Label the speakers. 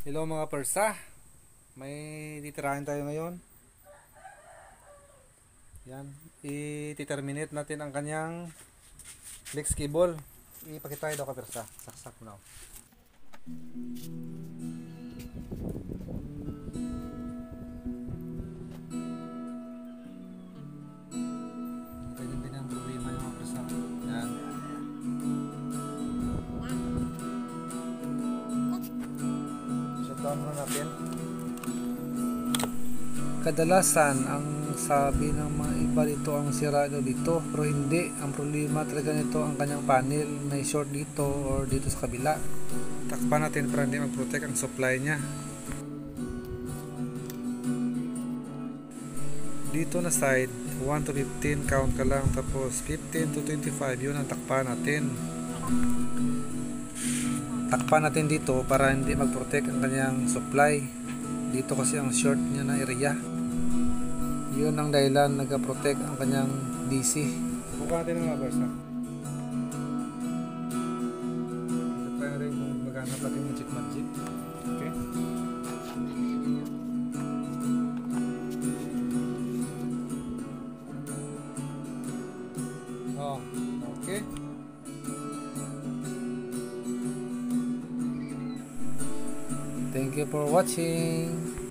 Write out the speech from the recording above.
Speaker 1: Hello mga persa, may titirahin tayo ngayon. Yan, i-terminate natin ang kanyang flex cable. Ipakita tayo daw ka persa, saksak mo na. Ganyan din ang problema ng mga persa. Yan. Shutdown muna natin. Kadalasan ang sabi ng mga iba dito ang sira dito, pero hindi. Ang problema talaga nito ang kanyang panel, may short dito or dito sa kabila. Takpan natin para hindi mag-protect ang supply niya. Dito na side 1 to 15 count ka lang, tapos 15 to 25 yun ang takpan natin. Takpan natin dito para hindi mag-protect ang kanyang supply. Dito kasi ang short niya na area. Yun ang dahilan nag-protect ang kanyang DC. Buka natin ang mga barsa. Try na rin kung maghanap natin ng magic. Okay. Oh, okay. Thank you for watching.